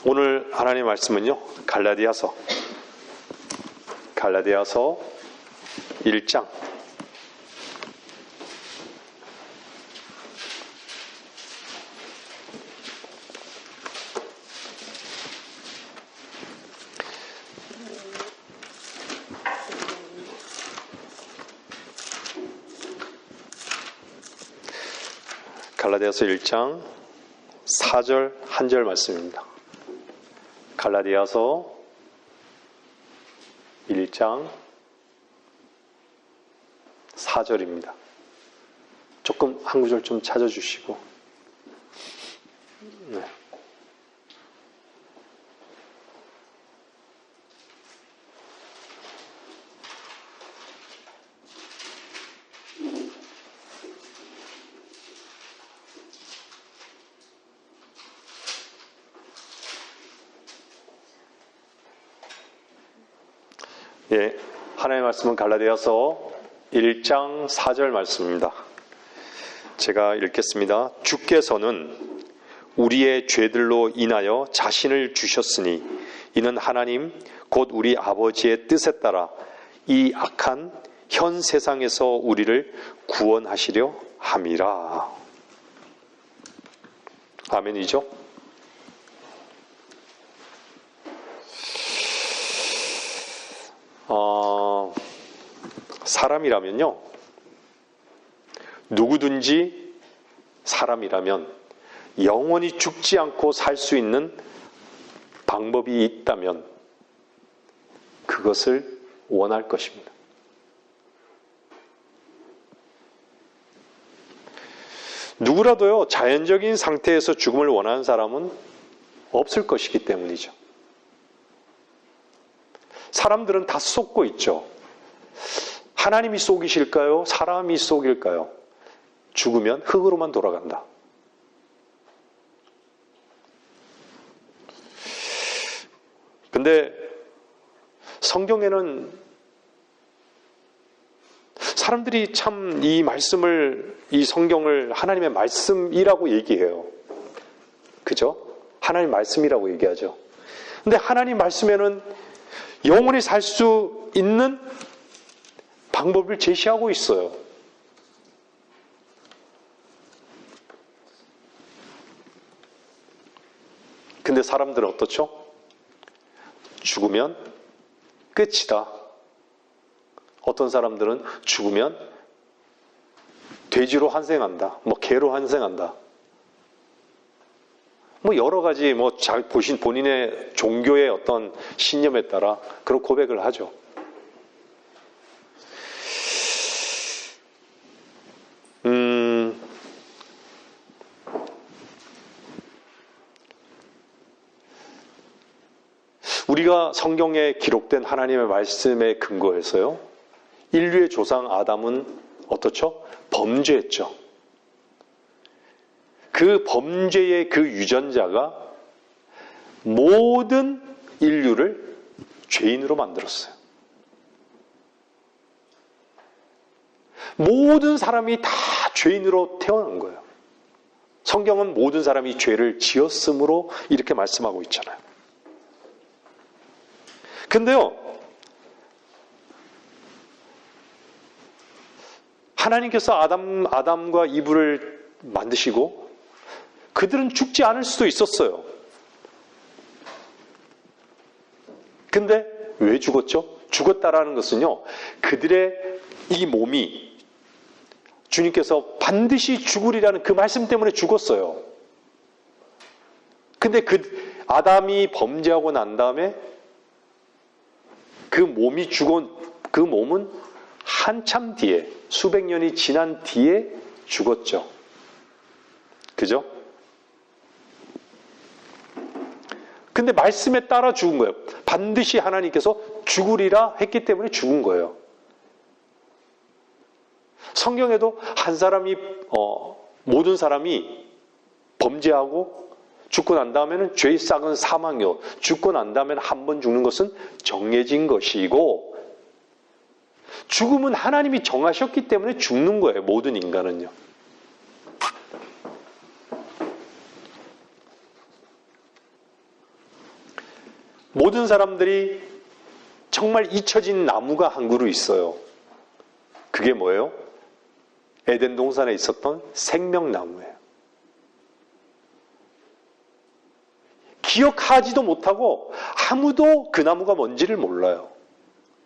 오늘 하나님 말씀은요, 갈라디아서 1장 갈라디아서 1장 4절 한 절 말씀입니다. 갈라디아서 1장 4절입니다. 조금 한 구절 좀 찾아주시고. 네. 예, 하나님의 말씀은 갈라디아서 1장 4절 말씀입니다. 제가 읽겠습니다. 주께서는 우리의 죄들로 인하여 자신을 주셨으니 이는 하나님 곧 우리 아버지의 뜻에 따라 이 악한 현 세상에서 우리를 구원하시려 함이라. 아멘이죠? 사람이라면요, 누구든지 사람이라면 영원히 죽지 않고 살 수 있는 방법이 있다면 그것을 원할 것입니다. 누구라도요, 자연적인 상태에서 죽음을 원하는 사람은 없을 것이기 때문이죠. 사람들은 다 속고 있죠. 하나님이 속이실까요? 사람이 속일까요? 죽으면 흙으로만 돌아간다. 근데 성경에는 사람들이 참 이 말씀을, 이 성경을 하나님의 말씀이라고 얘기해요. 그죠? 하나님의 말씀이라고 얘기하죠. 근데 하나님 말씀에는 영원히 살 수 있는 방법을 제시하고 있어요. 근데 사람들은 어떻죠? 죽으면 끝이다. 어떤 사람들은 죽으면 돼지로 환생한다. 개로 환생한다. 여러 가지 본인의 종교의 어떤 신념에 따라 그런 고백을 하죠. 우리가 성경에 기록된 하나님의 말씀에 근거해서요, 인류의 조상 아담은 어떻죠? 범죄했죠. 그 범죄의 그 유전자가 모든 인류를 죄인으로 만들었어요. 모든 사람이 다 죄인으로 태어난 거예요. 성경은 모든 사람이 죄를 지었으므로 이렇게 말씀하고 있잖아요. 근데요, 하나님께서 아담과 이브를 만드시고 그들은 죽지 않을 수도 있었어요. 근데 왜 죽었죠? 죽었다라는 것은요, 그들의 이 몸이 주님께서 반드시 죽으리라는 그 말씀 때문에 죽었어요. 근데 아담이 범죄하고 난 다음에 그 몸은 한참 뒤에, 수백 년이 지난 뒤에 죽었죠. 그죠? 근데 말씀에 따라 죽은 거예요. 반드시 하나님께서 죽으리라 했기 때문에 죽은 거예요. 성경에도 모든 사람이 범죄하고 죽고 난 다음에는 죄의 싹은 사망이요. 죽고 난 다음에는 한 번 죽는 것은 정해진 것이고, 죽음은 하나님이 정하셨기 때문에 죽는 거예요. 모든 인간은요. 모든 사람들이 정말 잊혀진 나무가 한 그루 있어요. 그게 뭐예요? 에덴 동산에 있었던 생명나무예요. 기억하지도 못하고 아무도 그 나무가 뭔지를 몰라요.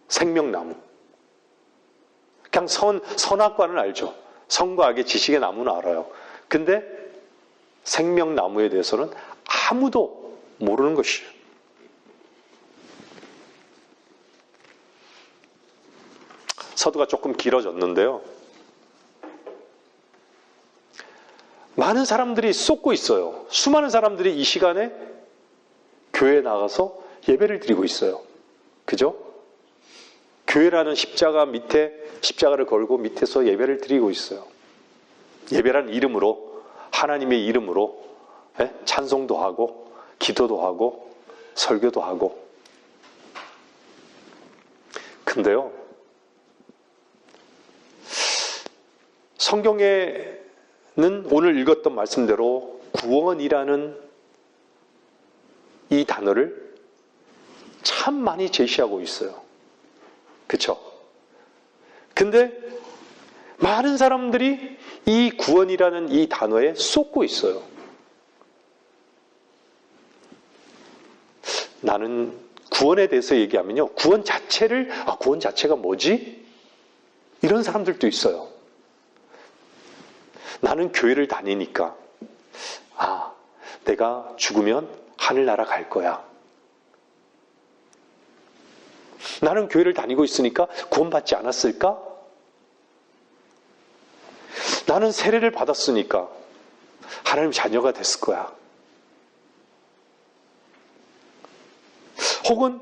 생명나무. 그냥 선악과는 알죠. 선과 악의 지식의 나무는 알아요. 근데 생명나무에 대해서는 아무도 모르는 것이에요. 서두가 조금 길어졌는데요. 많은 사람들이 쏟고 있어요. 수많은 사람들이 이 시간에 교회에 나가서 예배를 드리고 있어요. 그죠? 교회라는 십자가 밑에 십자가를 걸고 밑에서 예배를 드리고 있어요. 예배라는 이름으로, 하나님의 이름으로 찬송도 하고 기도도 하고 설교도 하고. 근데요, 성경에는 오늘 읽었던 말씀대로 구원이라는 이 단어를 참 많이 제시하고 있어요. 그쵸? 근데 많은 사람들이 이 구원이라는 이 단어에 쏟고 있어요. 나는 구원에 대해서 얘기하면요, 구원 자체가 뭐지? 이런 사람들도 있어요. 나는 교회를 다니니까 내가 죽으면 하늘나라 갈 거야. 나는 교회를 다니고 있으니까 구원받지 않았을까? 나는 세례를 받았으니까 하나님 자녀가 됐을 거야. 혹은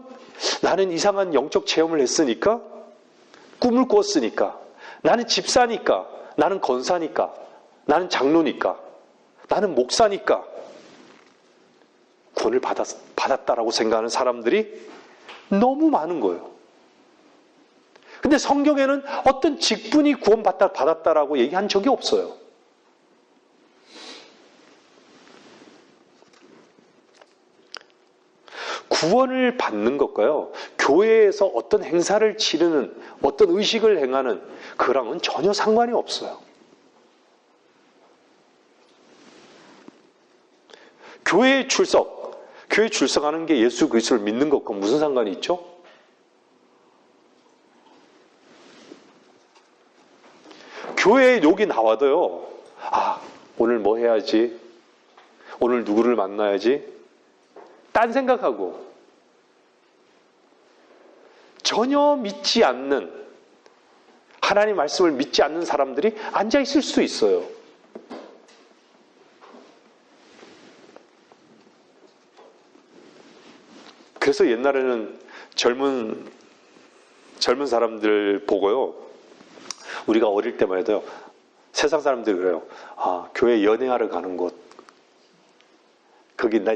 나는 이상한 영적 체험을 했으니까, 꿈을 꿨으니까, 나는 집사니까, 나는 권사니까, 나는 장로니까, 나는 목사니까 구원을 받았다라고 생각하는 사람들이 너무 많은 거예요. 근데 성경에는 어떤 직분이 구원받았다라고 얘기한 적이 없어요. 구원을 받는 것과요, 교회에서 어떤 행사를 치르는, 어떤 의식을 행하는 그랑은 전혀 상관이 없어요. 교회에 출석하는 게 예수 그리스도를 믿는 것과 무슨 상관이 있죠? 교회에 여기 나와도요, 오늘 뭐 해야지? 오늘 누구를 만나야지? 딴 생각하고, 전혀 믿지 않는, 하나님 말씀을 믿지 않는 사람들이 앉아 있을 수 있어요. 그래서 옛날에는 젊은 사람들 보고요, 우리가 어릴 때만 해도요, 세상 사람들이 그래요. 교회 연애하러 가는 곳,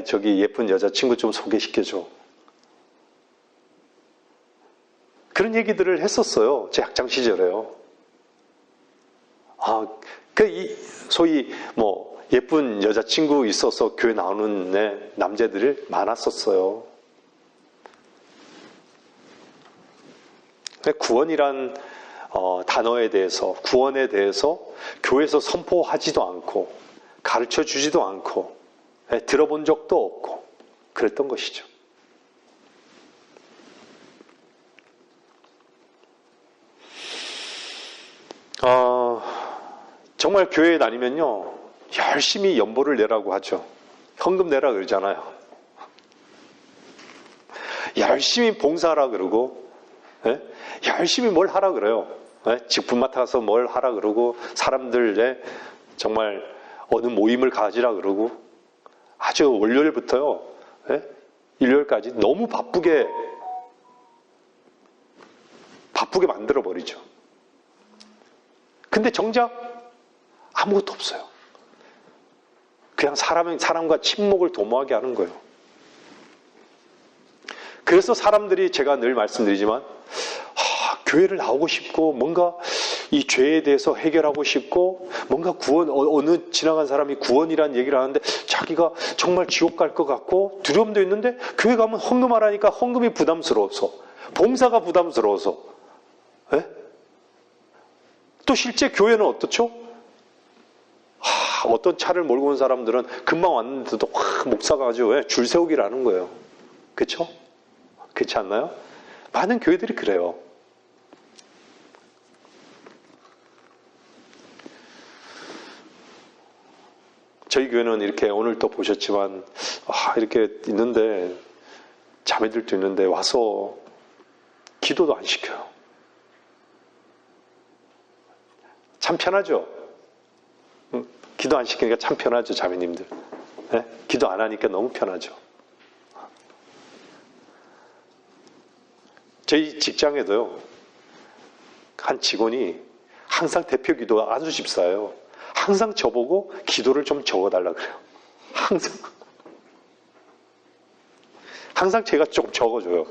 저기 예쁜 여자친구 좀 소개시켜줘. 그런 얘기들을 했었어요. 제 학창 시절에요. 소위 예쁜 여자친구 있어서 교회 나오는 남자들이 많았었어요. 구원이란 단어에 대해서, 구원에 대해서 교회에서 선포하지도 않고 가르쳐 주지도 않고 들어본 적도 없고 그랬던 것이죠. 정말 교회에 다니면요, 열심히 연보를 내라고 하죠. 헌금 내라 그러잖아요. 열심히 봉사하라 그러고, 열심히 뭘 하라 그래요. 직분 맡아서 뭘 하라 그러고, 사람들 정말 어느 모임을 가지라 그러고, 아주 월요일부터요, 일요일까지 너무 바쁘게 만들어 버리죠. 근데 정작 아무것도 없어요. 그냥 사람과 친목을 도모하게 하는 거예요. 그래서 사람들이, 제가 늘 말씀드리지만, 교회를 나오고 싶고, 뭔가 이 죄에 대해서 해결하고 싶고, 뭔가 구원, 어느 지나간 사람이 구원이라는 얘기를 하는데 자기가 정말 지옥 갈 것 같고 두려움도 있는데 교회 가면 헌금하라니까 헌금이 부담스러워서, 봉사가 부담스러워서. 예? 또 실제 교회는 어떻죠? 어떤 차를 몰고 온 사람들은 금방 왔는데도 목사가 아주 줄 세우기를 하는 거예요. 그렇죠? 그렇지 않나요? 많은 교회들이 그래요. 저희 교회는 이렇게 오늘 또 보셨지만 이렇게 있는데 자매들도 있는데 와서 기도도 안 시켜요. 참 편하죠? 기도 안 시키니까 참 편하죠, 자매님들. 네? 기도 안 하니까 너무 편하죠. 저희 직장에도요, 한 직원이 항상 대표 기도가 아주 집사예요. 항상 저보고 기도를 좀 적어달라 그래요. 항상 제가 조금 적어줘요.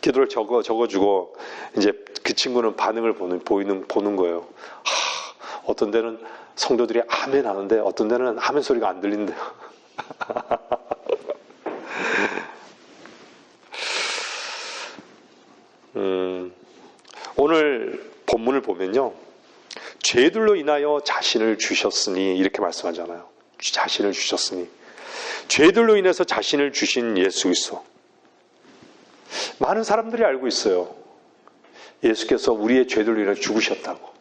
기도를 적어주고 이제 그 친구는 반응을 보는 거예요. 어떤 데는 성도들이 아멘 하는데 어떤 데는 아멘 소리가 안 들린대요. 오늘 본문을 보면요, 죄들로 인하여 자신을 주셨으니 이렇게 말씀하잖아요. 자신을 주셨으니, 죄들로 인해서 자신을 주신 예수 그리스도. 많은 사람들이 알고 있어요. 예수께서 우리의 죄들로 인해 죽으셨다고.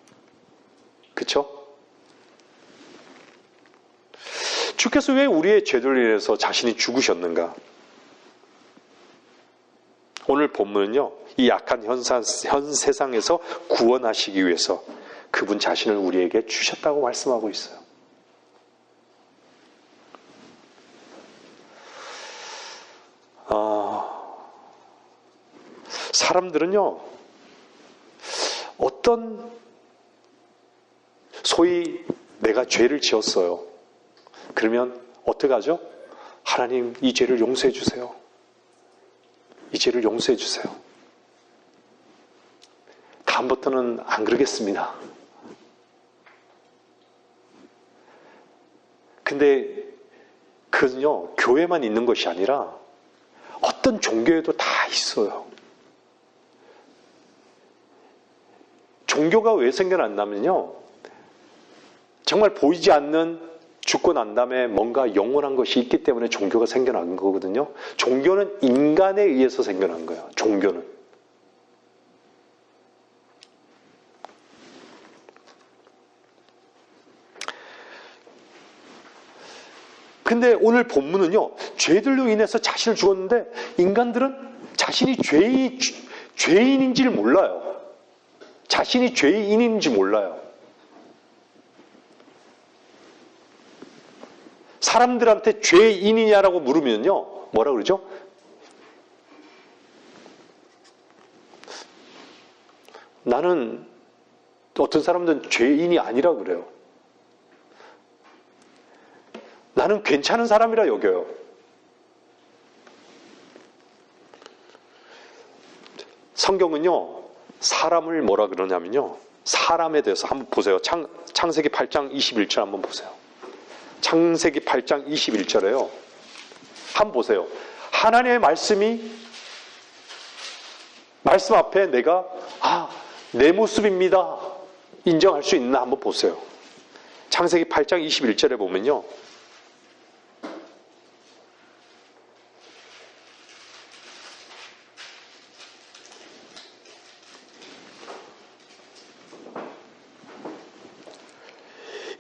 그렇죠? 주께서 왜 우리의 죄들로 인해서 자신이 죽으셨는가? 오늘 본문은요, 이 약한 현 세상에서 구원하시기 위해서 그분 자신을 우리에게 주셨다고 말씀하고 있어요. 사람들은요, 어떤 소위 내가 죄를 지었어요. 그러면 어떻게 하죠? 하나님, 이 죄를 용서해 주세요. 이 죄를 용서해 주세요. 다음부터는 안 그러겠습니다. 근데 그건요, 교회만 있는 것이 아니라 어떤 종교에도 다 있어요. 종교가 왜 생겨났냐면요, 정말 보이지 않는 죽고 난 다음에 뭔가 영원한 것이 있기 때문에 종교가 생겨난 거거든요. 종교는 인간에 의해서 생겨난 거예요. 종교는. 근데 오늘 본문은요, 죄들로 인해서 자신을 죽었는데 인간들은 자신이 죄인인지를 몰라요. 자신이 죄인인지 몰라요. 사람들한테 죄인이냐라고 물으면요, 뭐라 그러죠? 나는, 어떤 사람들은 죄인이 아니라 그래요. 나는 괜찮은 사람이라 여겨요. 성경은요, 사람을 뭐라 그러냐면요, 사람에 대해서 한번 보세요. 창세기 8장 21절 한번 보세요. 창세기 8장 21절에요. 한번 보세요. 하나님의 말씀이, 말씀 앞에 내가 내 모습입니다 인정할 수 있나 한번 보세요. 창세기 8장 21절에 보면요,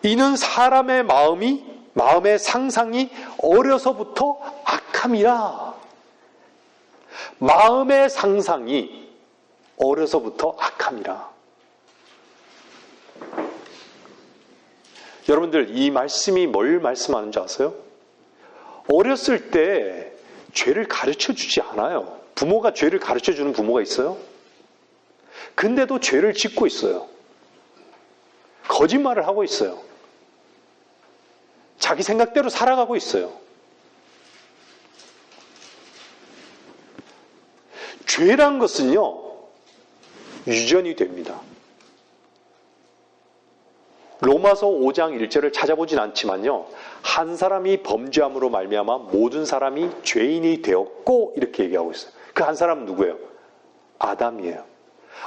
이는 사람의 마음의 상상이 어려서부터 악함이라. 마음의 상상이 어려서부터 악함이라. 여러분들, 이 말씀이 뭘 말씀하는지 아세요? 어렸을 때 죄를 가르쳐 주지 않아요. 부모가 죄를 가르쳐 주는 부모가 있어요? 근데도 죄를 짓고 있어요. 거짓말을 하고 있어요. 자기 생각대로 살아가고 있어요. 죄란 것은요, 유전이 됩니다. 로마서 5장 1절을 찾아보진 않지만요. 한 사람이 범죄함으로 말미암아 모든 사람이 죄인이 되었고 이렇게 얘기하고 있어요. 그 한 사람은 누구예요? 아담이에요.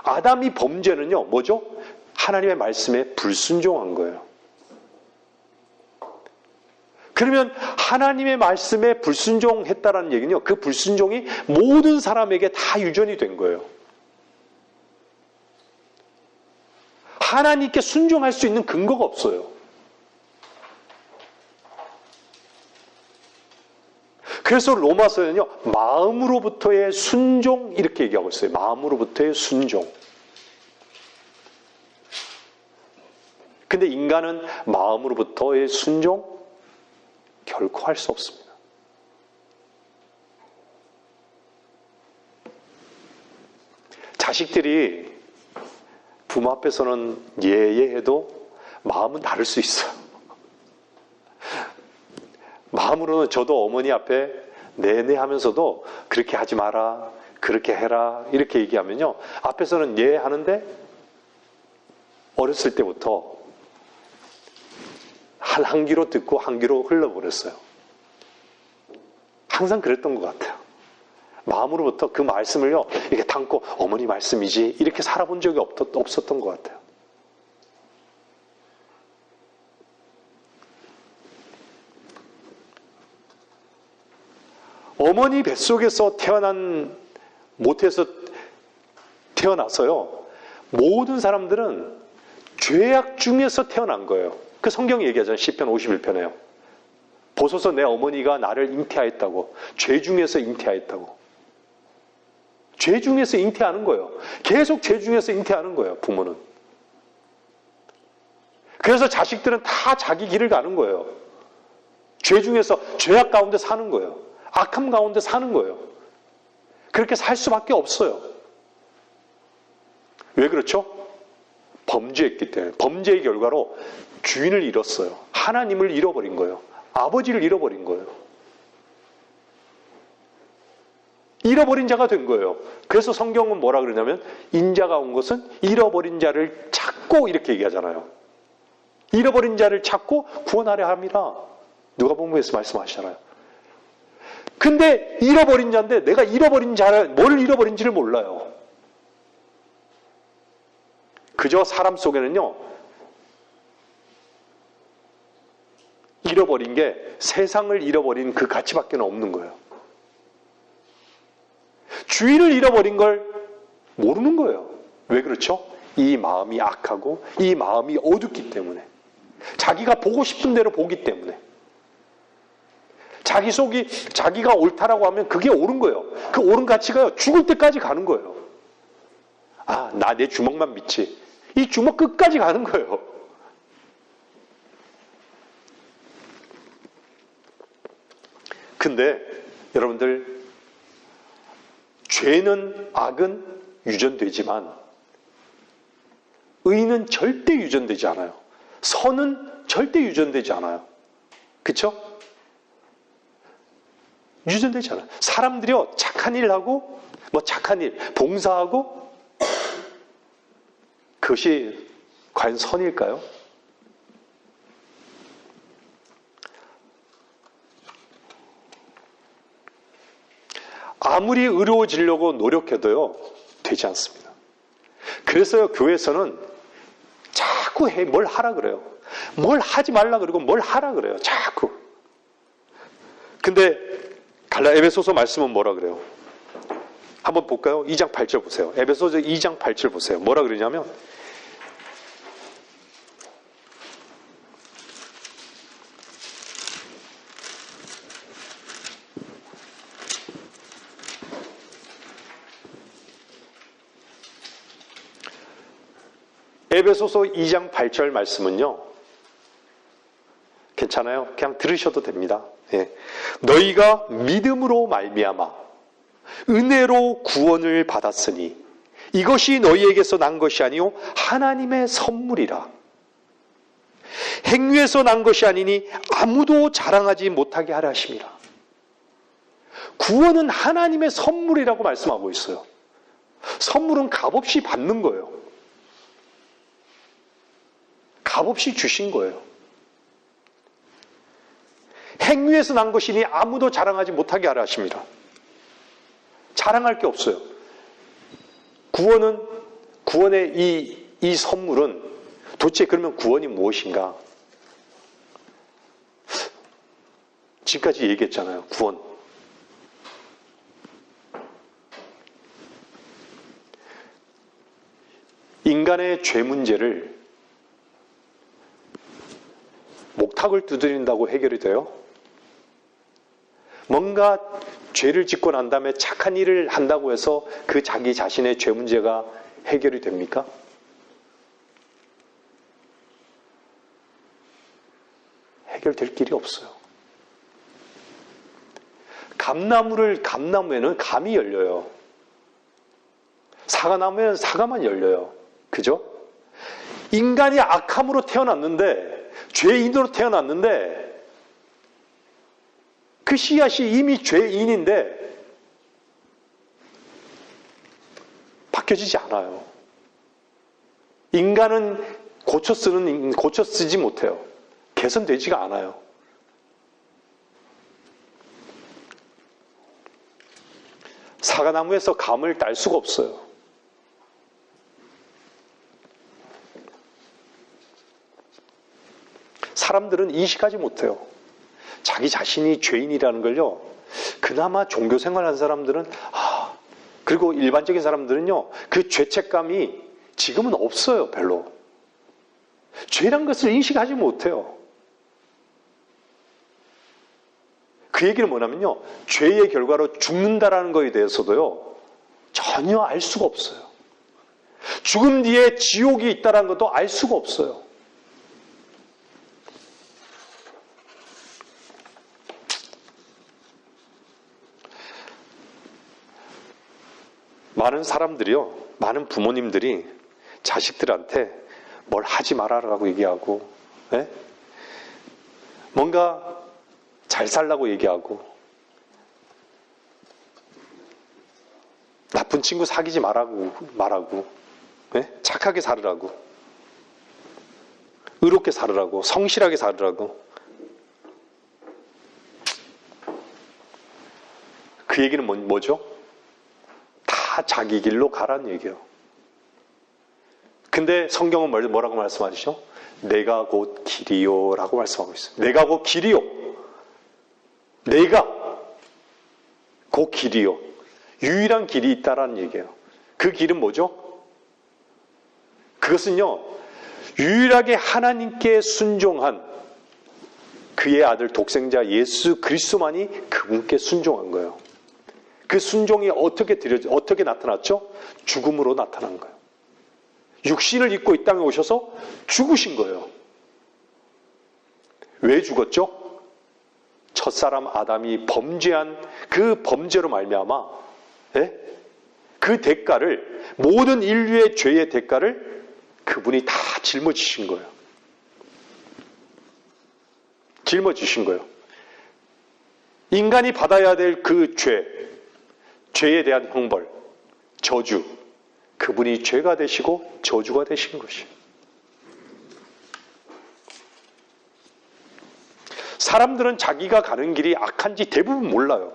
아담이 범죄는요. 뭐죠? 하나님의 말씀에 불순종한 거예요. 그러면 하나님의 말씀에 불순종했다라는 얘기는요. 그 불순종이 모든 사람에게 다 유전이 된 거예요. 하나님께 순종할 수 있는 근거가 없어요. 그래서 로마서에는요. 마음으로부터의 순종 이렇게 얘기하고 있어요. 마음으로부터의 순종. 근데 인간은 마음으로부터의 순종 결코 할 수 없습니다. 자식들이 부모 앞에서는 예예해도 마음은 다를 수 있어요. 마음으로는 저도 어머니 앞에 네네 하면서도 그렇게 하지 마라, 그렇게 해라 이렇게 얘기하면요. 앞에서는 예 하는데 어렸을 때부터 한 귀로 듣고 한 귀로 흘러버렸어요. 항상 그랬던 것 같아요. 마음으로부터 그 말씀을요 이렇게 담고 어머니 말씀이지 이렇게 살아본 적이 없었던 것 같아요. 어머니 뱃속에서 못해서 태어나서요. 모든 사람들은 죄악 중에서 태어난 거예요. 그 성경이 얘기하잖아요. 시편 51편에요. 보소서 내 어머니가 나를 잉태하였다고. 죄 중에서 잉태하였다고. 죄 중에서 잉태하는 거예요. 계속 죄 중에서 잉태하는 거예요. 부모는. 그래서 자식들은 다 자기 길을 가는 거예요. 죄 중에서 죄악 가운데 사는 거예요. 악함 가운데 사는 거예요. 그렇게 살 수밖에 없어요. 왜 그렇죠? 범죄했기 때문에. 범죄의 결과로 주인을 잃었어요. 하나님을 잃어버린 거예요. 아버지를 잃어버린 거예요. 잃어버린 자가 된 거예요. 그래서 성경은 뭐라 그러냐면 인자가 온 것은 잃어버린 자를 찾고 이렇게 얘기하잖아요. 잃어버린 자를 찾고 구원하려 함이라. 누가복음에서 말씀하시잖아요. 근데 잃어버린 자인데 내가 잃어버린 자를 뭘 잃어버린지를 몰라요. 그저 사람 속에는요. 잃어버린 게 세상을 잃어버린 그 가치밖에 없는 거예요. 주인을 잃어버린 걸 모르는 거예요. 왜 그렇죠? 이 마음이 악하고 이 마음이 어둡기 때문에. 자기가 보고 싶은 대로 보기 때문에. 자기 속이 자기가 옳다라고 하면 그게 옳은 거예요. 그 옳은 가치가요. 죽을 때까지 가는 거예요. 아, 나 내 주먹만 믿지. 이 주먹 끝까지 가는 거예요. 근데 여러분들 죄는 악은 유전되지만 의는 절대 유전되지 않아요. 선은 절대 유전되지 않아요. 그렇죠? 유전되지 않아요. 사람들이요 착한 일 하고 착한 일 봉사하고 그것이 과연 선일까요? 아무리 의로워지려고 노력해도요 되지 않습니다. 그래서 교회에서는 자꾸 뭘 하라 그래요. 뭘 하지 말라 그러고 뭘 하라 그래요. 자꾸. 근데 에베소서 말씀은 뭐라 그래요? 한번 볼까요? 2장 8절 보세요. 에베소서 2장 8절 보세요. 뭐라 그러냐면 에베소서 2장 8절 말씀은요. 괜찮아요? 그냥 들으셔도 됩니다. 예. 너희가 믿음으로 말미암아 은혜로 구원을 받았으니 이것이 너희에게서 난 것이 아니요 하나님의 선물이라. 행위에서 난 것이 아니니 아무도 자랑하지 못하게 하려 하심이라. 구원은 하나님의 선물이라고 말씀하고 있어요. 선물은 값없이 받는 거예요. 값없이 주신 거예요. 행위에서 난 것이니 아무도 자랑하지 못하게 하라 하십니다. 자랑할 게 없어요. 구원의 이 선물은 도대체 그러면 구원이 무엇인가? 지금까지 얘기했잖아요. 구원. 인간의 죄 문제를 목탁을 두드린다고 해결이 돼요? 뭔가 죄를 짓고 난 다음에 착한 일을 한다고 해서 그 자기 자신의 죄 문제가 해결이 됩니까? 해결될 길이 없어요. 감나무에는 감이 열려요. 사과나무에는 사과만 열려요. 그죠? 인간이 악함으로 태어났는데, 죄인으로 태어났는데, 그 씨앗이 이미 죄인인데, 바뀌어지지 않아요. 인간은 고쳐 쓰지 못해요. 개선되지가 않아요. 사과나무에서 감을 딸 수가 없어요. 사람들은 인식하지 못해요. 자기 자신이 죄인이라는 걸요. 그나마 종교 생활하는 사람들은 그리고 일반적인 사람들은요. 그 죄책감이 지금은 없어요. 별로. 죄란 것을 인식하지 못해요. 그 얘기는 뭐냐면요. 죄의 결과로 죽는다라는 것에 대해서도요. 전혀 알 수가 없어요. 죽음 뒤에 지옥이 있다는 것도 알 수가 없어요. 많은 사람들이요, 많은 부모님들이 자식들한테 뭘 하지 말아라고 얘기하고, 뭔가 잘 살라고 얘기하고, 나쁜 친구 사귀지 말라고, 착하게 살으라고, 의롭게 살으라고, 성실하게 살으라고. 그 얘기는 뭐죠? 다 자기 길로 가라는 얘기예요. 근데 성경은 뭐라고 말씀하시죠? 내가 곧 길이요 라고 말씀하고 있어요. 내가 곧 길이요. 내가 곧 길이요. 유일한 길이 있다라는 얘기예요. 그 길은 뭐죠? 그것은요, 유일하게 하나님께 순종한 그의 아들 독생자 예수 그리스도만이 그분께 순종한 거예요. 그 순종이 어떻게 나타났죠? 죽음으로 나타난 거예요. 육신을 입고 이 땅에 오셔서 죽으신 거예요. 왜 죽었죠? 첫사람 아담이 범죄한 그 범죄로 말미암아 그 대가를, 모든 인류의 죄의 대가를 그분이 다 짊어지신 거예요. 짊어지신 거예요. 인간이 받아야 될 그 죄에 대한 형벌, 저주, 그분이 죄가 되시고 저주가 되신 것이에요. 사람들은 자기가 가는 길이 악한지 대부분 몰라요.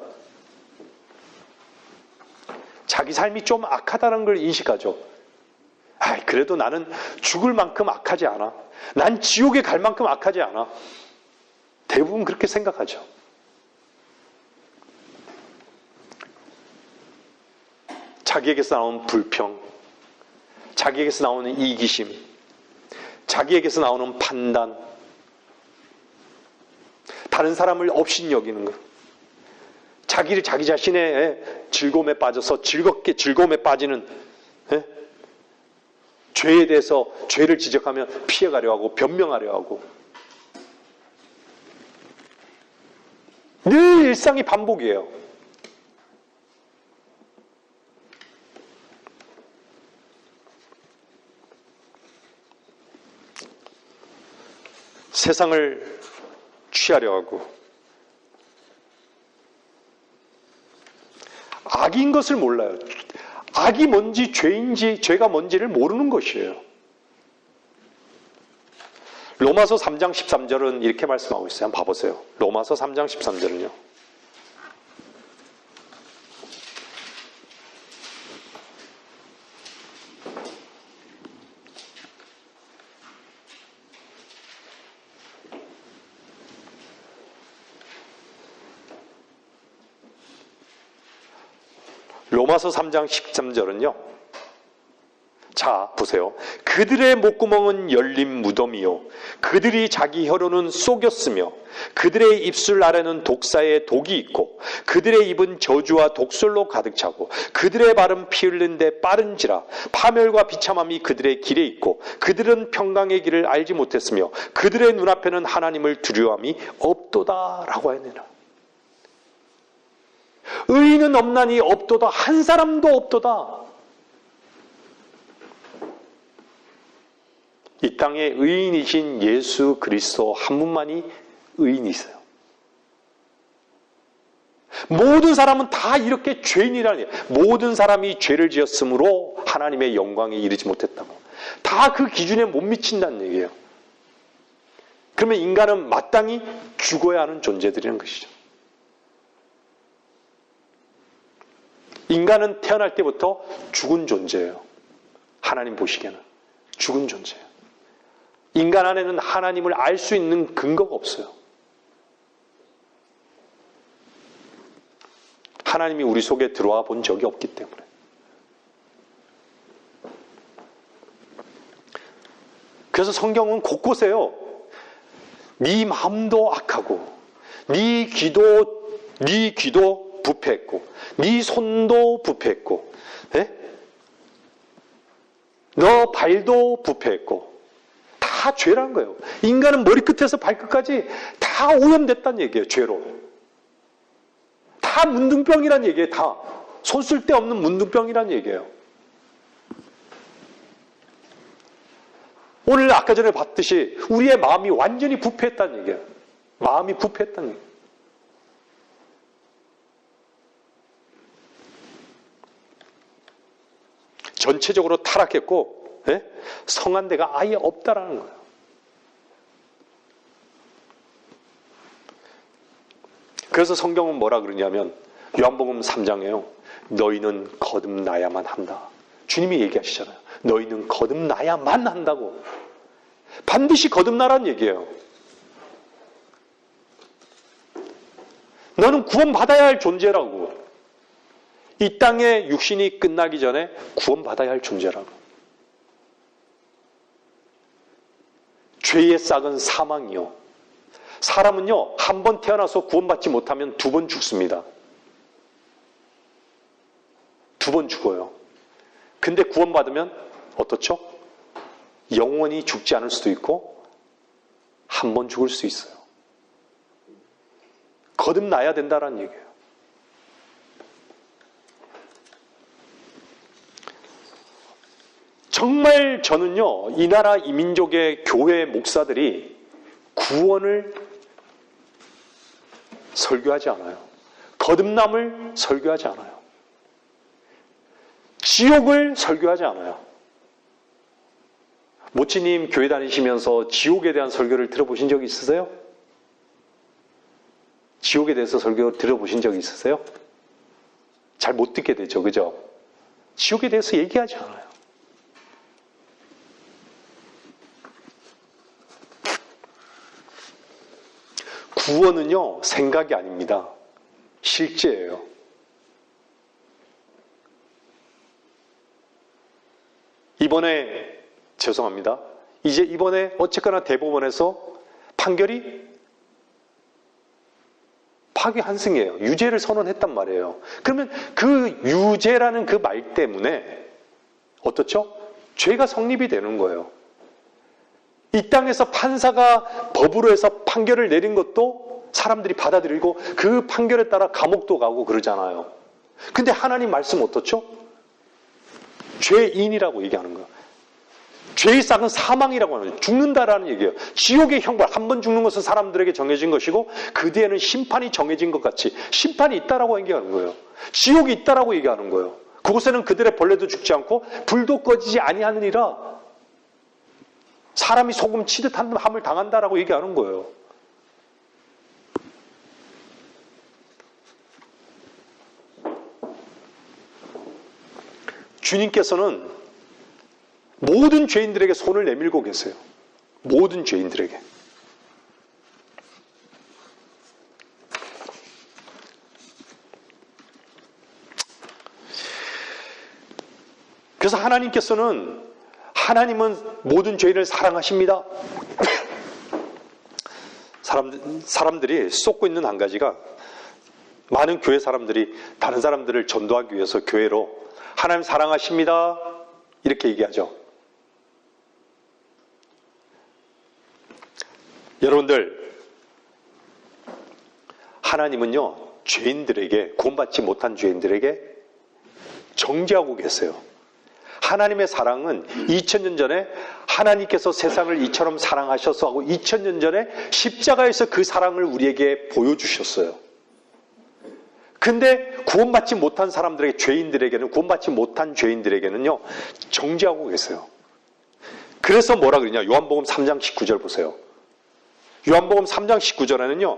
자기 삶이 좀 악하다는 걸 인식하죠. 그래도 나는 죽을 만큼 악하지 않아. 난 지옥에 갈 만큼 악하지 않아. 대부분 그렇게 생각하죠. 자기에게서 나오는 불평, 자기에게서 나오는 이기심, 자기에게서 나오는 판단, 다른 사람을 업신여기는 것, 자기 자신의 즐거움에 빠져서 즐거움에 빠지는 죄에 대해서 죄를 지적하면 피해가려 하고 변명하려 하고, 늘 일상이 반복이에요. 세상을 취하려 하고, 악인 것을 몰라요. 악이 뭔지 죄가 뭔지를 모르는 것이에요. 로마서 3장 13절은 이렇게 말씀하고 있어요. 한번 봐보세요. 로마서 3장 13절은요. 로마서 3장 13절은요. 자, 보세요. 그들의 목구멍은 열린 무덤이요. 그들이 자기 혀로는 속였으며 그들의 입술 아래는 독사의 독이 있고 그들의 입은 저주와 독설로 가득 차고 그들의 발은 피 흘린 데 빠른지라 파멸과 비참함이 그들의 길에 있고 그들은 평강의 길을 알지 못했으며 그들의 눈앞에는 하나님을 두려움이 없도다 라고 하느니라. 의인은 없나니 없도다. 한 사람도 없도다. 이 땅에 의인이신 예수 그리스도 한 분만이 의인이세요. 모든 사람은 다 이렇게 죄인이라니. 모든 사람이 죄를 지었으므로 하나님의 영광에 이르지 못했다고. 다 그 기준에 못 미친다는 얘기예요. 그러면 인간은 마땅히 죽어야 하는 존재들이라는 것이죠. 인간은 태어날 때부터 죽은 존재예요. 하나님 보시기에는 죽은 존재예요. 인간 안에는 하나님을 알 수 있는 근거가 없어요. 하나님이 우리 속에 들어와 본 적이 없기 때문에. 그래서 성경은 곳곳에요. 네 마음도 악하고 네 귀도 부패했고 네 손도 부패했고 너 발도 부패했고 다 죄라는 거예요. 인간은 머리끝에서 발끝까지 다 오염됐다는 얘기예요. 죄로. 다 문둥병이란 얘기예요. 다. 손 쓸 데 없는 문둥병이란 얘기예요. 오늘 아까 전에 봤듯이 우리의 마음이 완전히 부패했다는 얘기예요. 마음이 부패했다는 얘기예요. 전체적으로 타락했고 성한 데가 아예 없다라는 거예요. 그래서 성경은 뭐라 그러냐면 요한복음 3장에요. 너희는 거듭나야만 한다. 주님이 얘기하시잖아요. 너희는 거듭나야만 한다고. 반드시 거듭나라는 얘기예요. 너는 구원받아야 할 존재라고. 이 땅에 육신이 끝나기 전에 구원받아야 할 존재라고. 죄의 싹은 사망이요. 사람은요, 한 번 태어나서 구원받지 못하면 2번 죽습니다. 2번 죽어요. 근데 구원받으면 어떻죠? 영원히 죽지 않을 수도 있고, 한 번 죽을 수 있어요. 거듭나야 된다는 얘기예요. 정말 저는요, 이 나라 이민족의 교회 목사들이 구원을 설교하지 않아요. 거듭남을 설교하지 않아요. 지옥을 설교하지 않아요. 모치님 교회 다니시면서 지옥에 대한 설교를 들어보신 적이 있으세요? 지옥에 대해서 설교 들어보신 적이 있으세요? 잘 못 듣게 되죠. 그죠? 지옥에 대해서 얘기하지 않아요. 구원은요, 생각이 아닙니다. 실제예요. 죄송합니다. 이번에 어쨌거나 대법원에서 판결이 파기환승이에요. 유죄를 선언했단 말이에요. 그러면 그 유죄라는 그 말 때문에 어떻죠? 죄가 성립이 되는 거예요. 이 땅에서 판사가 법으로 해서 판결을 내린 것도 사람들이 받아들이고 그 판결에 따라 감옥도 가고 그러잖아요. 근데 하나님 말씀 어떻죠? 죄인이라고 얘기하는 거예요. 죄의 싹은 사망이라고 하는 거예요. 죽는다라는 얘기예요. 지옥의 형벌, 한 번 죽는 것은 사람들에게 정해진 것이고 그 뒤에는 심판이 정해진 것 같이 심판이 있다라고 얘기하는 거예요. 지옥이 있다라고 얘기하는 거예요. 그곳에는 그들의 벌레도 죽지 않고 불도 꺼지지 아니하느니라. 사람이 소금 치듯 함을 당한다라고 얘기하는 거예요. 주님께서는 모든 죄인들에게 손을 내밀고 계세요. 모든 죄인들에게. 그래서 하나님은 모든 죄인을 사랑하십니다. 사람들이 쏟고 있는 한 가지가, 많은 교회 사람들이 다른 사람들을 전도하기 위해서 교회로 하나님 사랑하십니다 이렇게 얘기하죠. 여러분들, 하나님은요, 죄인들에게, 구원받지 못한 죄인들에게 정죄하고 계세요. 하나님의 사랑은 2000년 전에 하나님께서 세상을 이처럼 사랑하셔서 하고 2000년 전에 십자가에서 그 사랑을 우리에게 보여주셨어요. 근데 구원받지 못한 사람들에게, 죄인들에게는, 구원받지 못한 죄인들에게는요, 정죄하고 계세요. 그래서 뭐라 그러냐? 요한복음 3장 19절 보세요. 요한복음 3장 19절에는요,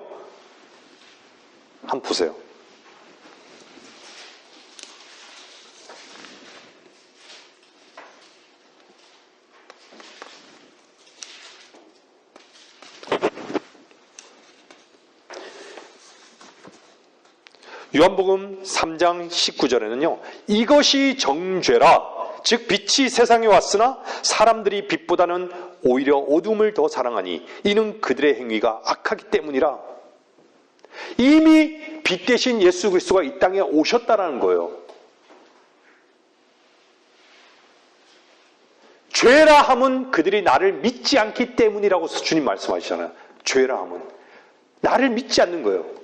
한번 보세요. 요한복음 3장 19절에는요, 이것이 정죄라, 즉 빛이 세상에 왔으나 사람들이 빛보다는 오히려 어둠을 더 사랑하니 이는 그들의 행위가 악하기 때문이라. 이미 빛 대신 예수 그리스도가 이 땅에 오셨다라는 거예요. 죄라 함은 그들이 나를 믿지 않기 때문이라고 주님 말씀하시잖아요. 죄라 함은 나를 믿지 않는 거예요.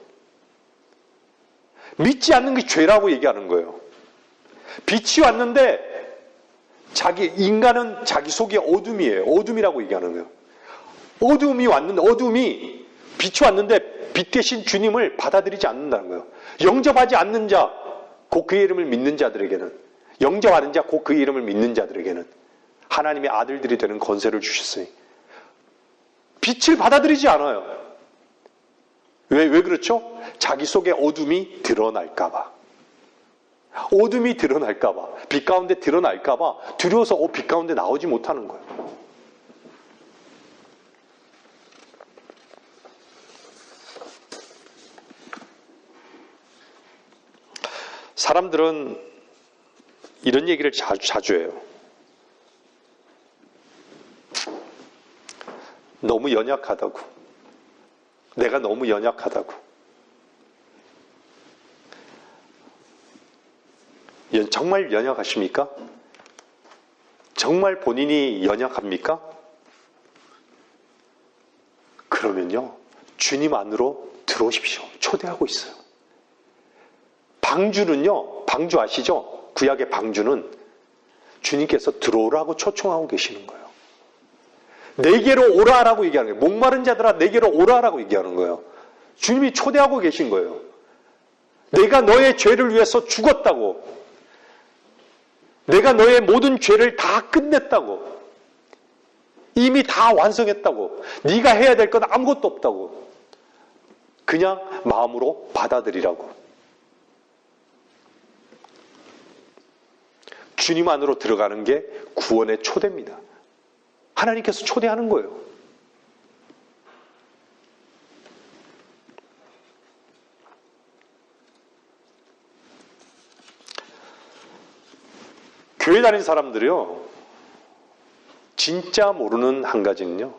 믿지 않는 게 죄라고 얘기하는 거예요. 빛이 왔는데 인간은 자기 속에 어둠이에요. 어둠이라고 얘기하는 거예요. 어둠이 빛이 왔는데 빛 대신 주님을 받아들이지 않는다는 거예요. 영접하지 않는 자, 곧 그의 이름을 믿는 자들에게는, 영접하는 자, 곧 그의 이름을 믿는 자들에게는 하나님의 아들들이 되는 권세를 주셨으니 빛을 받아들이지 않아요. 왜 그렇죠? 자기 속에 어둠이 드러날까봐. 어둠이 드러날까봐. 빛 가운데 드러날까봐 두려워서 빛 가운데 나오지 못하는 거예요. 사람들은 이런 얘기를 자주 해요. 너무 연약하다고. 내가 너무 연약하다고. 정말 연약하십니까? 정말 본인이 연약합니까? 그러면요, 주님 안으로 들어오십시오. 초대하고 있어요. 방주 아시죠? 구약의 방주는 주님께서 들어오라고 초청하고 계시는 거예요. 내게로 오라라고 얘기하는 거예요. 목마른 자들아 내게로 오라라고 얘기하는 거예요. 주님이 초대하고 계신 거예요. 내가 너의 죄를 위해서 죽었다고. 내가 너의 모든 죄를 다 끝냈다고. 이미 다 완성했다고. 네가 해야 될 건 아무것도 없다고. 그냥 마음으로 받아들이라고. 주님 안으로 들어가는 게 구원의 초대입니다. 하나님께서 초대하는 거예요. 교회 다니는 사람들이요, 진짜 모르는 한 가지는요,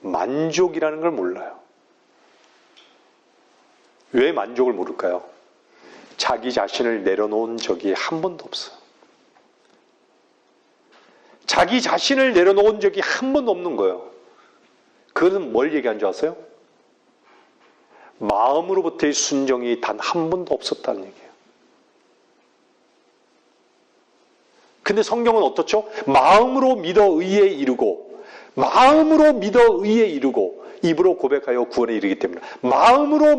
만족이라는 걸 몰라요. 왜 만족을 모를까요? 자기 자신을 내려놓은 적이 한 번도 없어요. 자기 자신을 내려놓은 적이 한 번도 없는 거예요. 그것은 뭘 얘기한 줄 아세요? 마음으로부터의 순종이 단 한 번도 없었다는 얘기예요. 근데 성경은 어떻죠? 마음으로 믿어 의에 이르고, 마음으로 믿어 의에 이르고, 입으로 고백하여 구원에 이르기 때문에, 마음으로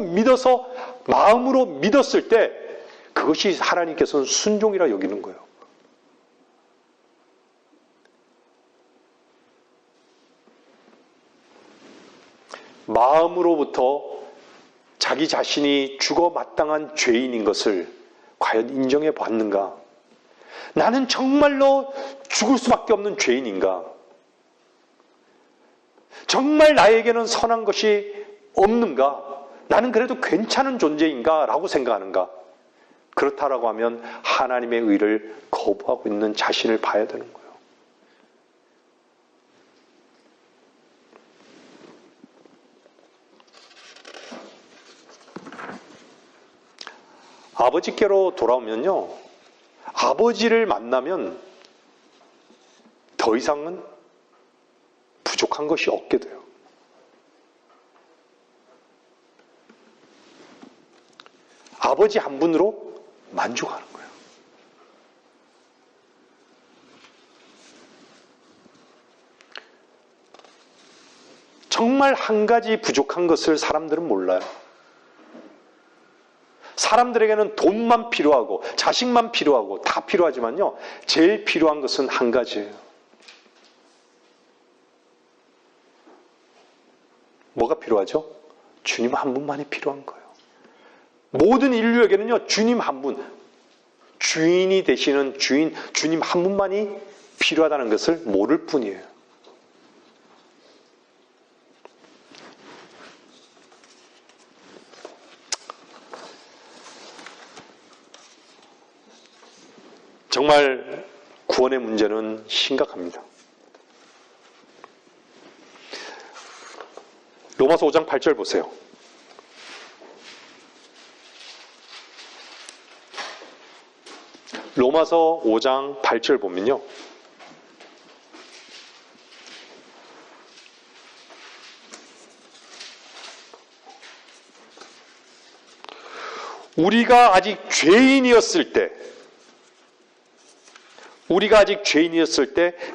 믿었을 때 그것이 하나님께서는 순종이라 여기는 거예요. 마음으로부터 자기 자신이 죽어 마땅한 죄인인 것을 과연 인정해 봤는가? 나는 정말로 죽을 수밖에 없는 죄인인가? 정말 나에게는 선한 것이 없는가? 나는 그래도 괜찮은 존재인가? 라고 생각하는가? 그렇다라고 하면 하나님의 의를 거부하고 있는 자신을 봐야 되는 거예요. 아버지께로 돌아오면요, 아버지를 만나면 더 이상은 부족한 것이 없게 돼요. 아버지 한 분으로 만족하는 거예요. 정말 한 가지 부족한 것을 사람들은 몰라요. 사람들에게는 돈만 필요하고 자식만 필요하고 다 필요하지만요, 제일 필요한 것은 한 가지예요. 뭐가 필요하죠? 주님 한 분만이 필요한 거예요. 모든 인류에게는요, 주님 한 분, 주인이 되시는 주님 한 분만이 필요하다는 것을 모를 뿐이에요. 정말 구원의 문제는 심각합니다. 로마서 5장 8절 보세요. 로마서 5장 8절 보면요, 우리가 아직 죄인이었을 때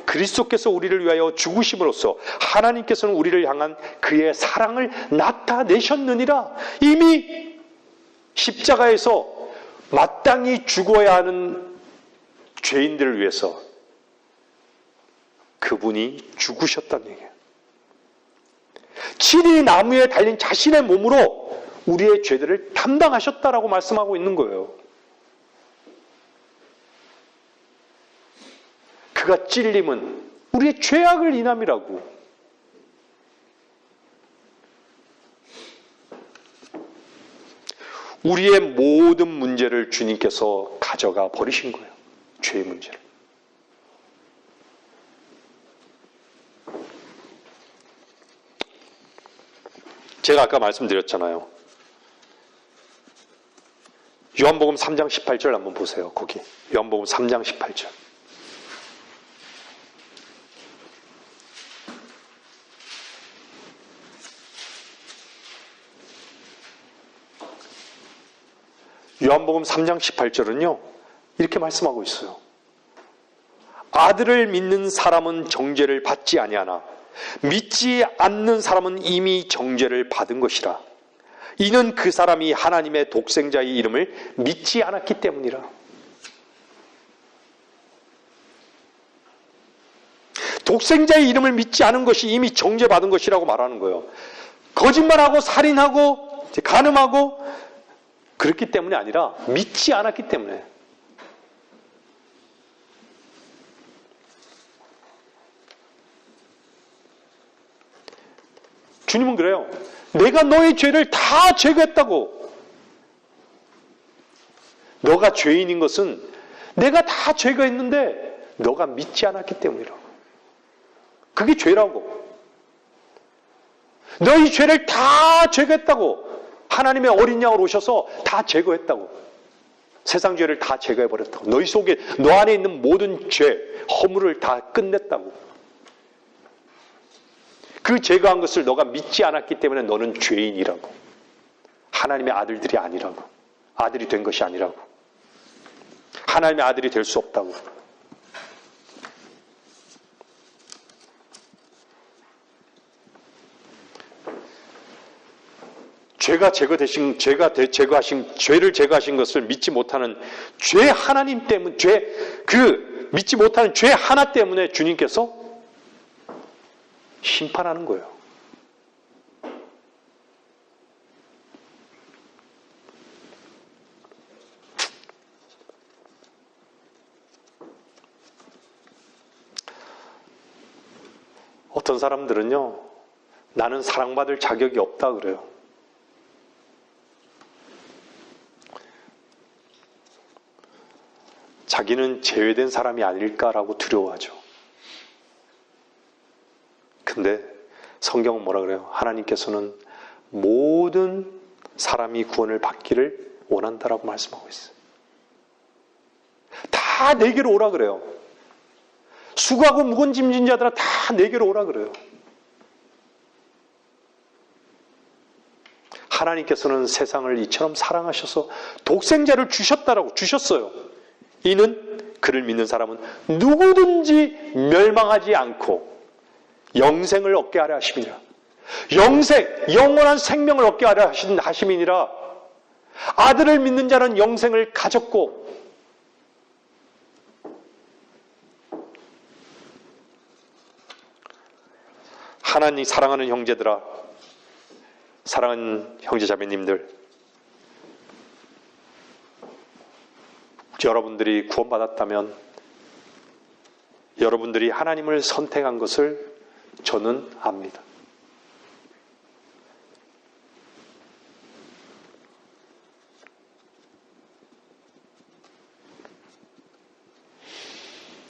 그리스도께서 우리를 위하여 죽으심으로써 하나님께서는 우리를 향한 그의 사랑을 나타내셨느니라. 이미 십자가에서 마땅히 죽어야 하는 죄인들을 위해서 그분이 죽으셨다는 얘기예요. 친히 나무에 달린 자신의 몸으로 우리의 죄들을 담당하셨다라고 말씀하고 있는 거예요. 그가 찔림은 우리의 죄악을 인함이라고. 우리의 모든 문제를 주님께서 가져가 버리신 거예요. 죄의 문제를. 제가 아까 말씀드렸잖아요. 요한복음 3장 18절 한번 보세요. 거기 요한복음 3장 18절. 요한복음 3장 18절은요, 이렇게 말씀하고 있어요. 아들을 믿는 사람은 정죄를 받지 아니하나 믿지 않는 사람은 이미 정죄를 받은 것이라. 이는 그 사람이 하나님의 독생자의 이름을 믿지 않았기 때문이라. 독생자의 이름을 믿지 않은 것이 이미 정죄받은 것이라고 말하는 거예요. 거짓말하고 살인하고 간음하고 그렇기 때문이 아니라 믿지 않았기 때문에. 주님은 그래요. 내가 너의 죄를 다 제거했다고. 너가 죄인인 것은 내가 다 제거했는데 너가 믿지 않았기 때문이라고. 그게 죄라고. 너의 죄를 다 제거했다고. 하나님의 어린 양으로 오셔서 다 제거했다고. 세상 죄를 다 제거해버렸다고. 너희 속에, 너 안에 있는 모든 죄, 허물을 다 끝냈다고. 그 제거한 것을 너가 믿지 않았기 때문에 너는 죄인이라고. 하나님의 아들들이 아니라고. 아들이 된 것이 아니라고. 하나님의 아들이 될 수 없다고. 죄를 제거하신 것을 믿지 못하는 죄 하나님 때문, 믿지 못하는 죄 하나 때문에 주님께서 심판하는 거예요. 어떤 사람들은요, 나는 사랑받을 자격이 없다 그래요. 자기는 제외된 사람이 아닐까라고 두려워하죠. 근데 성경은 뭐라 그래요? 하나님께서는 모든 사람이 구원을 받기를 원한다라고 말씀하고 있어요. 다 내게로 오라 그래요. 수고하고 무거운 짐진 자들아 다 내게로 오라 그래요. 하나님께서는 세상을 이처럼 사랑하셔서 독생자를 주셨어요. 이는 그를 믿는 사람은 누구든지 멸망하지 않고 영생을 얻게 하려 하심이니라. 영원한 생명을 얻게 하려 하심이니라. 아들을 믿는 자는 영생을 가졌고, 하나님 사랑하는 형제들아, 사랑하는 형제자매님들, 여러분들이 구원받았다면 여러분들이 하나님을 선택한 것을 저는 압니다.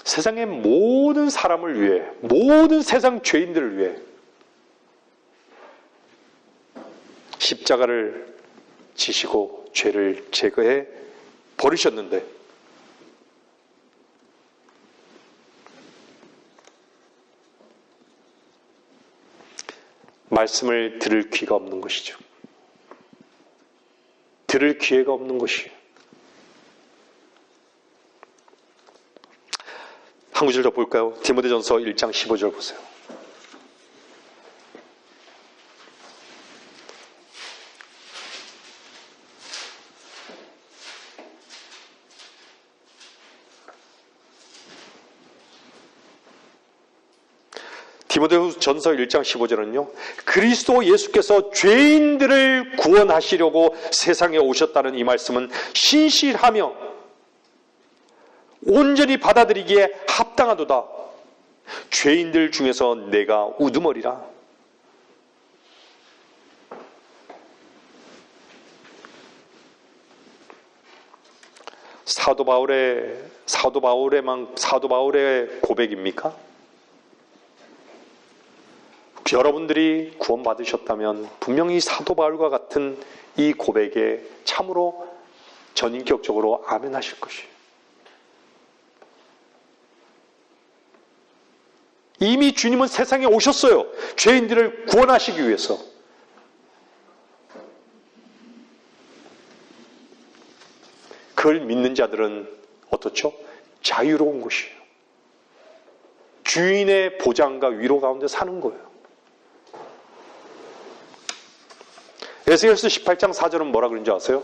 세상의 모든 사람을 위해, 모든 세상 죄인들을 위해 십자가를 지시고 죄를 제거해 버리셨는데, 말씀을 들을 귀가 없는 것이죠. 들을 기회가 없는 것이에요. 한 구절 더 볼까요? 디모데전서 1장 15절 보세요. 디모데전서 1장 15절은요, 그리스도 예수께서 죄인들을 구원하시려고 세상에 오셨다는 이 말씀은 신실하며 온전히 받아들이기에 합당하도다. 죄인들 중에서 내가 우두머리라. 사도 바울의 고백입니까? 여러분들이 구원받으셨다면 분명히 사도 바울과 같은 이 고백에 참으로 전인격적으로 아멘 하실 것이에요. 이미 주님은 세상에 오셨어요. 죄인들을 구원하시기 위해서. 그걸 믿는 자들은 어떻죠? 자유로운 것이에요. 주인의 보장과 위로 가운데 사는 거예요. 에스겔서 18장 4절은 뭐라 그런지 아세요?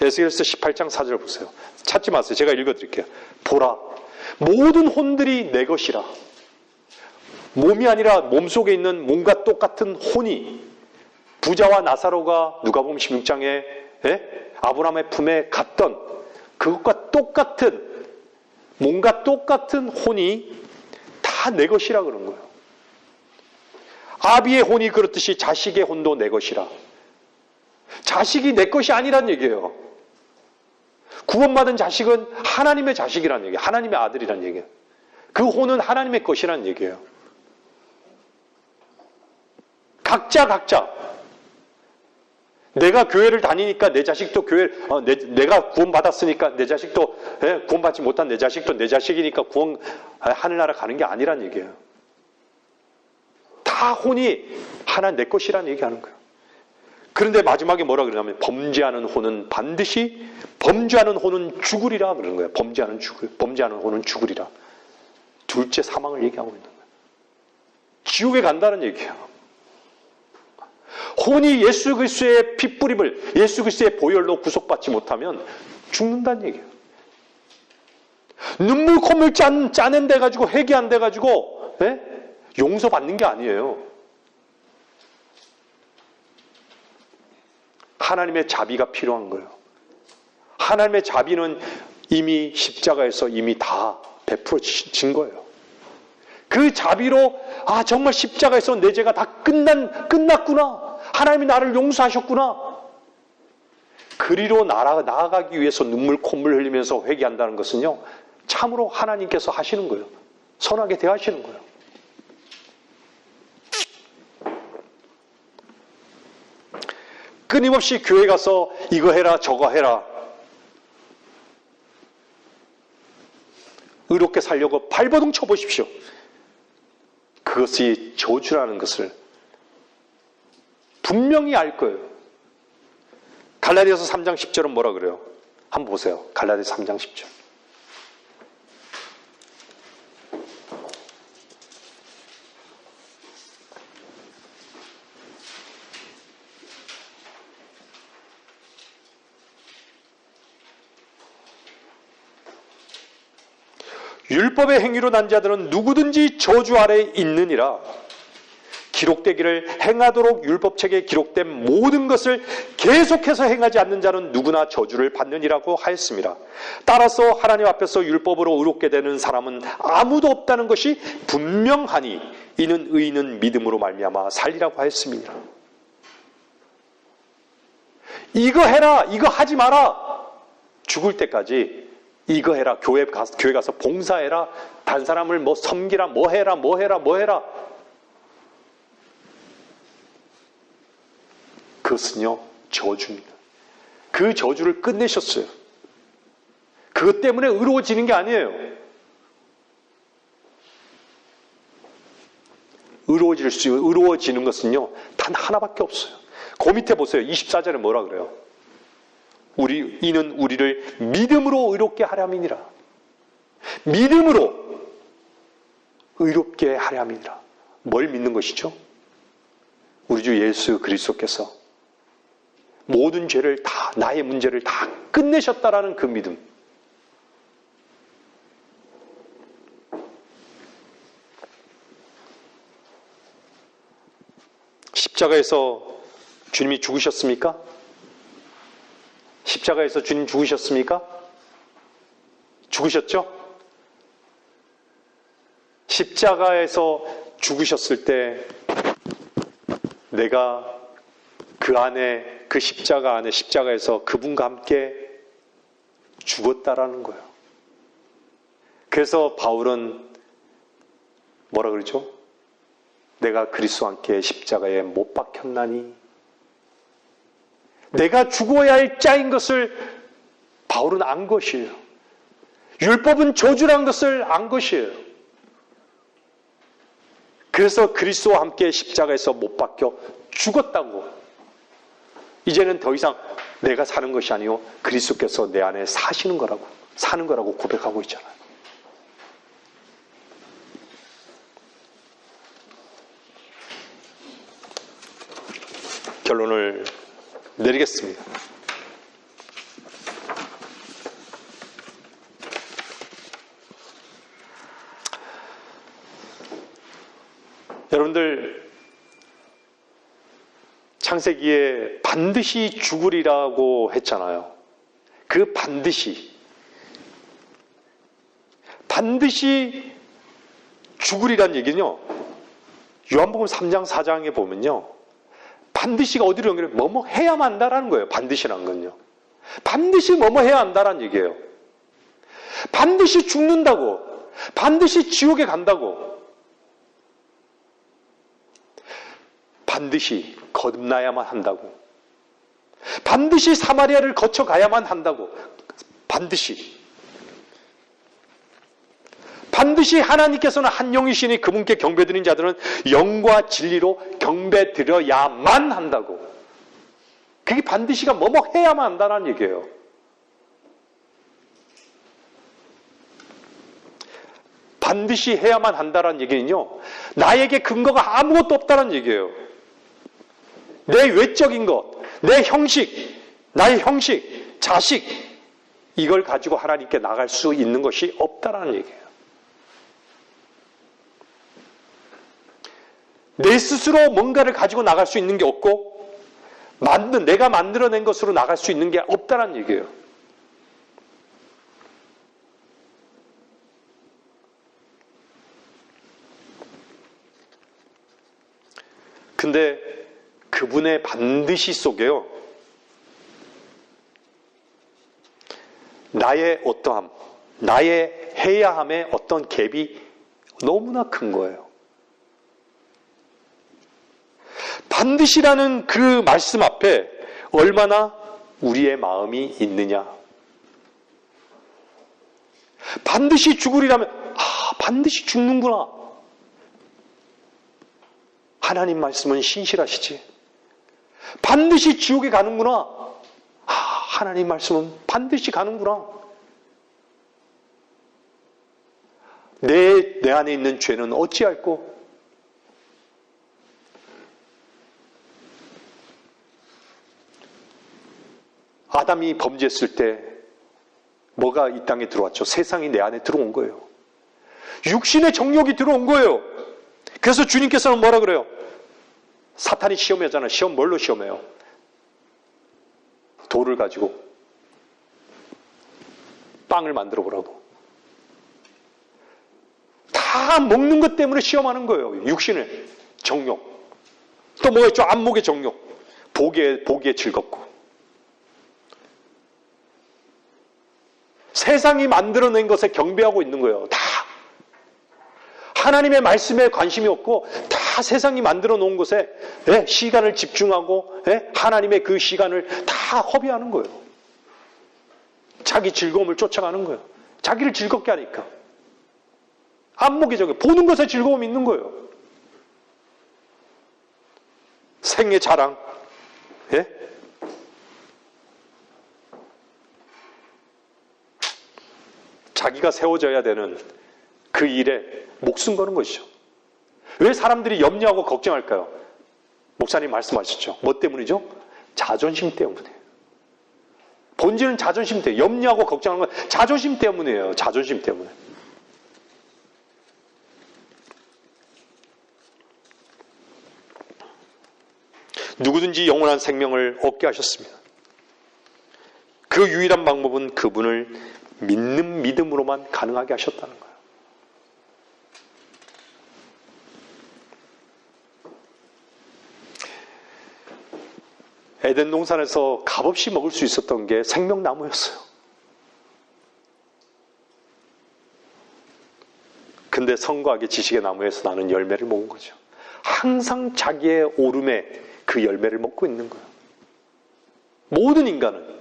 에스겔서 18장 4절 보세요. 찾지 마세요. 제가 읽어드릴게요. 보라, 모든 혼들이 내 것이라. 몸이 아니라 몸속에 있는 몸과 똑같은 혼이 부자와 나사로가 누가복음 16장에 아브라함의 품에 갔던 그것과 똑같은, 몸과 똑같은 혼이 다 내 것이라 그런 거예요. 아비의 혼이 그렇듯이 자식의 혼도 내 것이라. 자식이 내 것이 아니란 얘기예요. 구원받은 자식은 하나님의 자식이란 얘기예요. 하나님의 아들이란 얘기예요. 그 혼은 하나님의 것이란 얘기예요. 각자 내가 교회를 다니니까 내 자식도 내가 구원받았으니까 내 자식도, 구원받지 못한 내 자식도 내 자식이니까 하늘나라 가는 게 아니란 얘기예요. 다 혼이 하나 내 것이란 얘기하는 거예요. 그런데 마지막에 뭐라 그러냐면 범죄하는 혼은 죽으리라 그러는 거예요. 범죄하는 혼은 죽으리라. 둘째 사망을 얘기하고 있는 거예요. 지옥에 간다는 얘기예요. 혼이 예수 그리스도의 핏부림을, 예수 그리스도의 보혈로 구속받지 못하면 죽는다는 얘기예요. 눈물 콧물 짜낸 데 가지고 회개 안 돼 가지고 용서받는 게 아니에요. 하나님의 자비가 필요한 거예요. 하나님의 자비는 이미 십자가에서 이미 다 베풀어진 거예요. 그 자비로 아, 정말 십자가에서 내 죄가 다 끝났구나. 하나님이 나를 용서하셨구나. 그리로 나아가기 위해서 눈물 콧물 흘리면서 회개한다는 것은요, 참으로 하나님께서 하시는 거예요. 선하게 대하시는 거예요. 끊임없이 교회 가서 이거 해라 저거 해라, 의롭게 살려고 발버둥 쳐보십시오. 그것이 저주라는 것을 분명히 알 거예요. 갈라디아서 3장 10절은 뭐라 그래요? 한번 보세요. 갈라디아서 3장 10절. 율법의 행위로 난 자들은 누구든지 저주 아래에 있느니라. 기록되기를 행하도록 율법책에 기록된 모든 것을 계속해서 행하지 않는 자는 누구나 저주를 받느니라고 하였습니다. 따라서 하나님 앞에서 율법으로 의롭게 되는 사람은 아무도 없다는 것이 분명하니 이는 의인은 믿음으로 말미암아 살리라고 하였습니다. 이거 해라, 이거 하지 마라. 죽을 때까지 이거 해라, 교회 가서 봉사해라, 다른 사람을 뭐 섬기라, 뭐 해라. 그것은요, 저주입니다. 그 저주를 끝내셨어요. 그것 때문에 의로워지는 게 아니에요. 의로워지는 것은요, 단 하나밖에 없어요. 그 밑에 보세요. 24절에 뭐라 그래요? 이는 우리를 믿음으로 의롭게 하려 함이니라. 믿음으로 의롭게 하려 함이니라. 뭘 믿는 것이죠? 우리 주 예수 그리스도께서 모든 죄를 다, 나의 문제를 다 끝내셨다라는 그 믿음. 십자가에서 주님이 죽으셨습니까? 십자가에서 주님 죽으셨습니까? 죽으셨죠? 십자가에서 죽으셨을 때 내가 그 십자가 안에, 십자가에서 그분과 함께 죽었다라는 거예요. 그래서 바울은 뭐라 그러죠? 내가 그리스도와 함께 십자가에 못 박혔나니, 내가 죽어야 할 자인 것을 바울은 안 것이에요. 율법은 저주라는 것을 안 것이에요. 그래서 그리스도와 함께 십자가에서 못 박혀 죽었다고. 이제는 더 이상 내가 사는 것이 아니요 그리스도께서 내 안에 사는 거라고 고백하고 있잖아요. 결론을 내리겠습니다. 여러분들, 창세기에 반드시 죽으리라고 했잖아요. 그 반드시 죽으리란 얘기는요, 요한복음 3장 4장에 보면요, 반드시가 어디로 연결해? 뭐뭐 해야만 한다라는 거예요. 반드시라는 건요. 반드시 뭐뭐 해야 한다라는 얘기예요. 반드시 죽는다고. 반드시 지옥에 간다고. 반드시 거듭나야만 한다고. 반드시 사마리아를 거쳐가야만 한다고. 반드시 하나님께서는 한 영이시니 그분께 경배드린 자들은 영과 진리로 경배드려야만 한다고. 그게 반드시가 뭐뭐 해야만 한다는 얘기예요. 반드시 해야만 한다는 얘기는요, 나에게 근거가 아무것도 없다는 얘기예요. 내 외적인 것, 내 형식, 나의 형식, 자식, 이걸 가지고 하나님께 나갈 수 있는 것이 없다는 얘기예요. 내 스스로 뭔가를 가지고 나갈 수 있는 게 없고, 내가 만들어낸 것으로 나갈 수 있는 게 없다는 얘기예요. 근데 그분의 반드시 속에요, 나의 어떠함, 나의 해야함의 어떤 갭이 너무나 큰 거예요. 반드시라는 그 말씀 앞에 얼마나 우리의 마음이 있느냐. 반드시 죽으리라면, 반드시 죽는구나. 하나님 말씀은 신실하시지. 반드시 지옥에 가는구나. 하나님 말씀은 반드시 가는구나. 내 안에 있는 죄는 어찌할꼬? 아담이 범죄했을 때 뭐가 이 땅에 들어왔죠? 세상이 내 안에 들어온 거예요. 육신의 정욕이 들어온 거예요. 그래서 주님께서는 뭐라 그래요? 사탄이 시험하잖아요. 시험 뭘로 시험해요? 돌을 가지고 빵을 만들어 보라고. 다 먹는 것 때문에 시험하는 거예요. 육신의 정욕. 또 뭐가 있죠? 안목의 정욕. 보기에 즐겁고. 세상이 만들어낸 것에 경배하고 있는 거예요. 다. 하나님의 말씀에 관심이 없고 다 세상이 만들어 놓은 것에 시간을 집중하고 하나님의 그 시간을 다 허비하는 거예요. 자기 즐거움을 쫓아가는 거예요. 자기를 즐겁게 하니까. 안목의 정욕, 보는 것에 즐거움이 있는 거예요. 생의 자랑, 자기가 세워져야 되는 그 일에 목숨 거는 것이죠. 왜 사람들이 염려하고 걱정할까요? 목사님 말씀하셨죠. 뭐 때문이죠? 자존심 때문에. 본질은 자존심 때문에. 염려하고 걱정하는 건 자존심 때문이에요. 자존심 때문에. 누구든지 영원한 생명을 얻게 하셨습니다. 그 유일한 방법은 그분을 믿는 믿음으로만 가능하게 하셨다는 거예요. 에덴 동산에서 값없이 먹을 수 있었던 게 생명나무였어요. 근데 성과 악의 지식의 나무에서 나는 열매를 먹은 거죠. 항상 자기의 오름에 그 열매를 먹고 있는 거예요. 모든 인간은.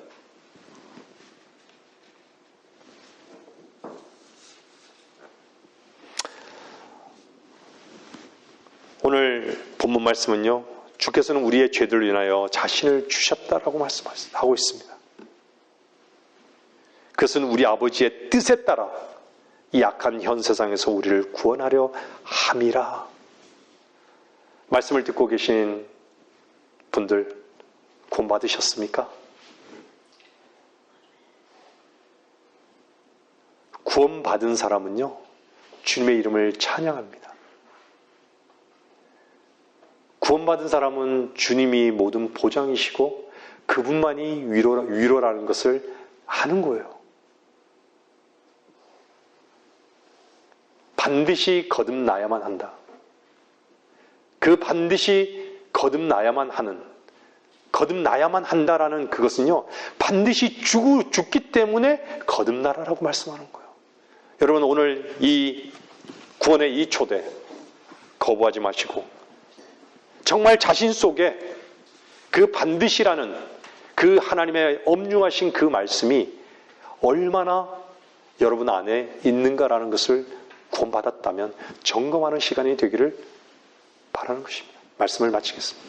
오늘 본문 말씀은요, 주께서는 우리의 죄들로 인하여 자신을 주셨다라고 말씀하고 있습니다. 그것은 우리 아버지의 뜻에 따라 이 악한 현 세상에서 우리를 구원하려 함이라. 말씀을 듣고 계신 분들 구원 받으셨습니까? 구원 받은 사람은요, 주님의 이름을 찬양합니다. 구원받은 사람은 주님이 모든 보장이시고 그분만이 위로라는 것을 아는 거예요. 반드시 거듭나야만 한다. 그 반드시 거듭나야만 한다라는 그것은요, 반드시 죽기 때문에 거듭나라라고 말씀하는 거예요. 여러분, 오늘 이 구원의 이 초대 거부하지 마시고 정말 자신 속에 그 반드시라는 그 하나님의 엄중하신 그 말씀이 얼마나 여러분 안에 있는가라는 것을 구원받았다면 점검하는 시간이 되기를 바라는 것입니다. 말씀을 마치겠습니다.